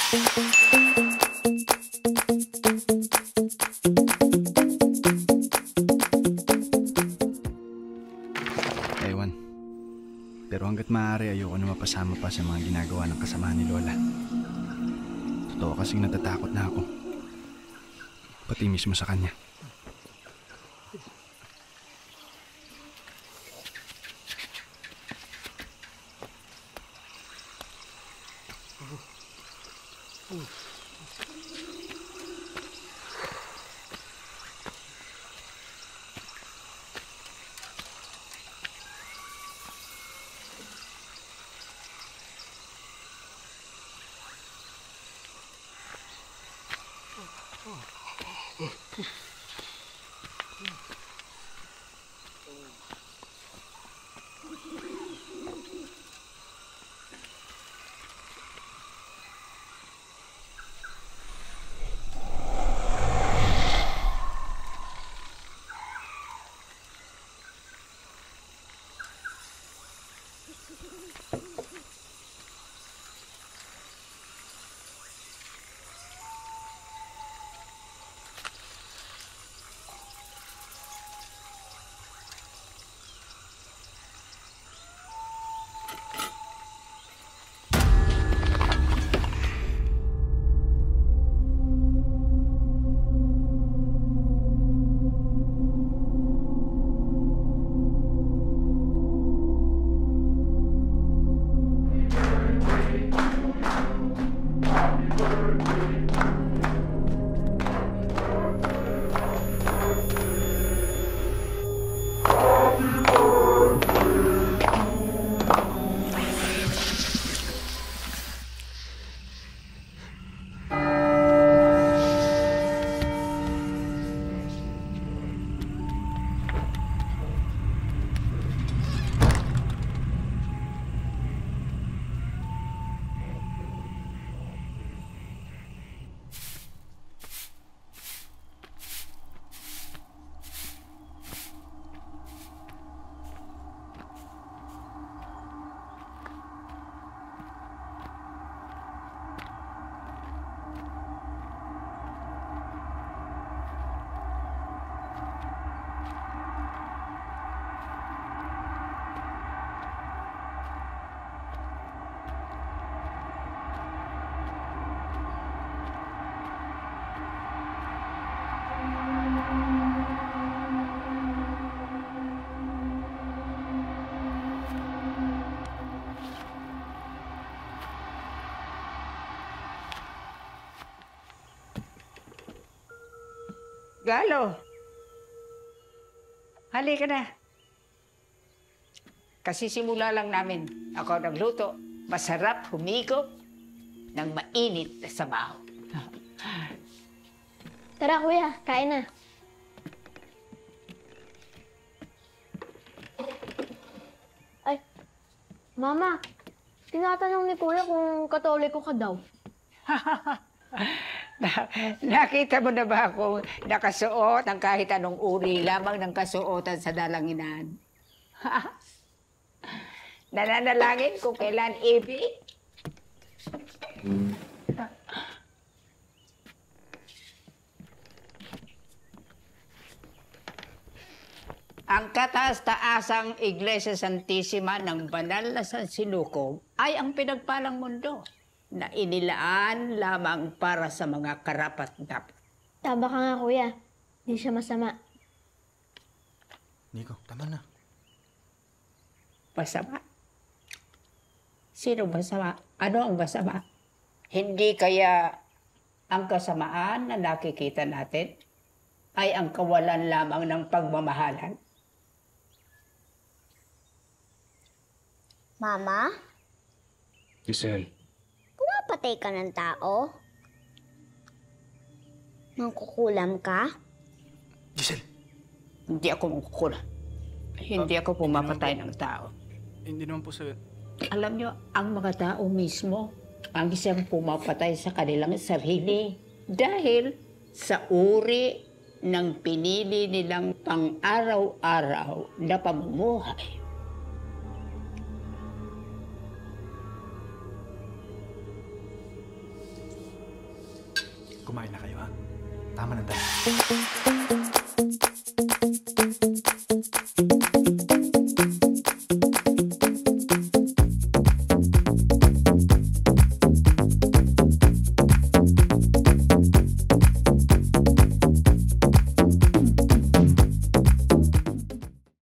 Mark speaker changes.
Speaker 1: Ewan. Pero hanggat maaari ayoko na mapasama pa sa mga ginagawa ng kasamahan ni Lola. Totoo kasing natatakot na ako. Pati mismo sa kanya.
Speaker 2: Galo, halika na. Kasi simula lang namin, ako nagluto. Masarap humigop ng mainit na sabaw.
Speaker 3: Tara kuya, kain na. Ay, Mama, tinatanong ni kuya kung katoliko ka daw.
Speaker 2: Nakita mo na ba akong nakasuot ng kahit anong uri lamang ng kasuotan sa dalanginan? Nananalangin kung kailan ibig? Ang kataas-taasang Iglesia Santissima ng Banal na San Sinukob ay ang pinagpalang mundo na inilaan lamang para sa mga karapat-dapat.
Speaker 3: Tama ka nga kuya, hindi siya masama.
Speaker 1: Nico, tama na.
Speaker 2: Masama? Sino masama? Ano ang masama? Hindi kaya ang kasamaan na nakikita natin ay ang kawalan lamang ng pagmamahalan?
Speaker 4: Mama,
Speaker 1: Giselle.
Speaker 4: pumapatay ka ng tao? Mangkukulam ka?
Speaker 1: Giselle!
Speaker 2: Hindi ako mangkukulam. Hindi ako pumapatay ng tao.
Speaker 1: Hindi naman po sa...
Speaker 2: Alam nyo, ang mga tao mismo ang isang pumapatay sa kanilang sarili dahil sa uri ng pinili nilang pang-araw-araw na pamumuhay.
Speaker 1: Kumain na kayo ha. Tama na tayo.